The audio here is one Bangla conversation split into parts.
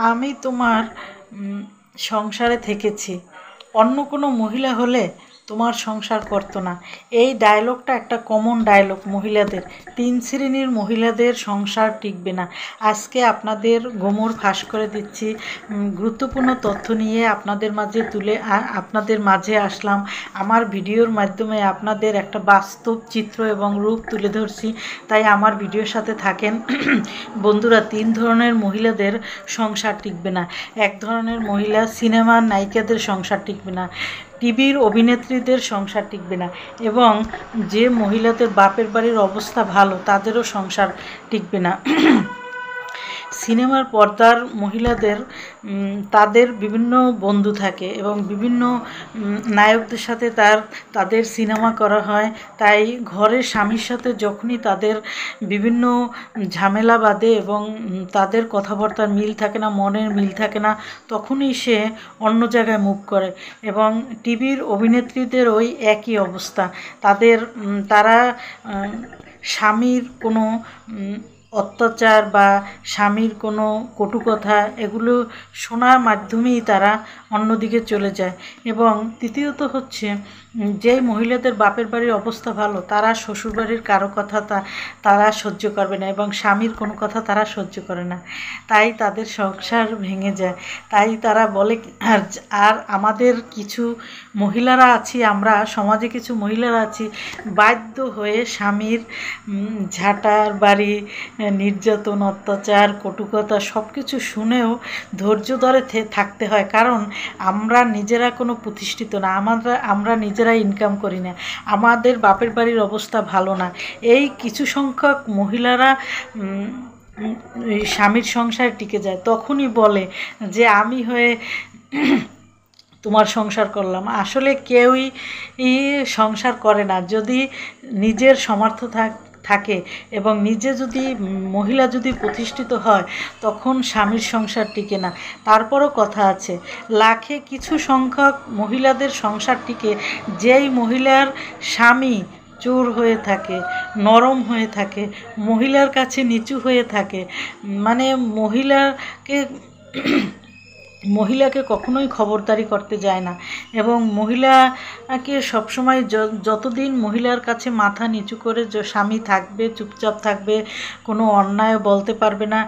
আমি তোমার সংসারে থেকেছি, অন্য কোনো মহিলা হলে তোমার সংসার করতো না। এই ডায়লগটা একটা কমন ডায়লগ মহিলাদের। 3 শ্রেণীর মহিলাদের সংসার টিকবে না। আজকে আপনাদের গোমর ফাঁস করে দিচ্ছি, গুরুত্বপূর্ণ তথ্য নিয়ে আপনাদের মাঝে আসলাম। আমার ভিডিওর মাধ্যমে আপনাদের একটা বাস্তব চিত্র এবং রূপ তুলে ধরছি, তাই আমার ভিডিওর সাথে থাকেন। বন্ধুরা, 3 ধরনের মহিলাদের সংসার টিকবে না। এক ধরনের মহিলা, সিনেমার নায়িকাদের সংসার টিকবে না, টিভির অভিনেত্রীদের সংসার টিকবে না, এবং যে মহিলাদের বাপের বাড়ির অবস্থা ভালো তাদেরও সংসার টিকবে না। সিনেমার পর্দার মহিলাদের তাদের বিভিন্ন বন্ধু থাকে এবং বিভিন্ন নায়কদের সাথে তাদের সিনেমা করা হয়। তাই ঘরের স্বামীর সাথে যখনই তাদের বিভিন্ন ঝামেলা বাঁধে এবং তাদের কথাবার্তার মিল থাকে না, মনের মিল থাকে না, তখনই সে অন্য জায়গায় মুভ করে। এবং টিভির অভিনেত্রীদের ওই একই অবস্থা। তারা স্বামীর কোনো অত্যাচার বা স্বামীর কোনো কটু কথা এগুলো শোনার মাধ্যমেই তারা অন্যদিকে চলে যায়। এবং তৃতীয়ত হচ্ছে, যেই মহিলাদের বাপের বাড়ির অবস্থা ভালো তারা শ্বশুরবাড়ির কারো কথা তারা সহ্য করবে না এবং স্বামীর কোনো কথা তারা সহ্য করে না, তাই তাদের সংসার ভেঙে যায়। তাই তারা বলে, আর আমাদের কিছু মহিলারা আছি, আমরা সমাজে কিছু মহিলারা আছি, বাধ্য হয়ে স্বামীর ঝাঁটার বাড়ি, নির্যাতন, অত্যাচার, কটুকতা সব কিছু শুনেও ধৈর্য ধরে থাকতে হয়। কারণ আমরা নিজেরা কোনো প্রতিষ্ঠিত না, আমরা নিজেরা ইনকাম করি না, আমাদের বাপের বাড়ির অবস্থা ভালো না। এই কিছু সংখ্যক মহিলারা স্বামীর সংসার টিকে যায়, তখনই বলে যে আমি হয়ে তোমার সংসার করলাম। আসলে কেউই সংসার করে না। যদি নিজের সামর্থ্য থাকে এবং মহিলা যদি প্রতিষ্ঠিত হয়, তখন স্বামীর সংসার টিকে না। তারপরও কথা আছে, লাখে কিছু সংখ্যক মহিলাদের সংসার টিকে, যেই মহিলার স্বামী চোর হয়ে থাকে, নরম হয়ে থাকে, মহিলার কাছে নিচু হয়ে থাকে, মানে মহিলাকে কখনোই খবরদারি করতে যায় না এবং মহিলাকে সবসময় যতদিন মহিলার কাছে মাথা নিচু করে স্বামী থাকবে, চুপচাপ থাকবে, কোনো অন্যায় বলতে পারবে না,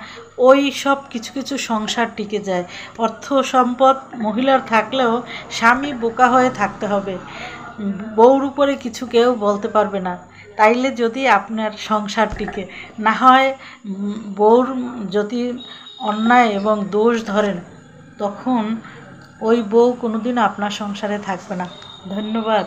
ওই সব কিছু কিছু সংসার টিকে যায়। অর্থ সম্পদ মহিলার থাকলেও স্বামী বোকা হয়ে থাকতে হবে, বউর উপরে কিছু কেউ বলতে পারবে না, তাইলে যদি আপনার সংসার টিকে। না হয় বউর যদি অন্যায় এবং দোষ ধরেন, তখন ওই বউ কোনোদিন আপনার সংসারে থাকবে না। ধন্যবাদ।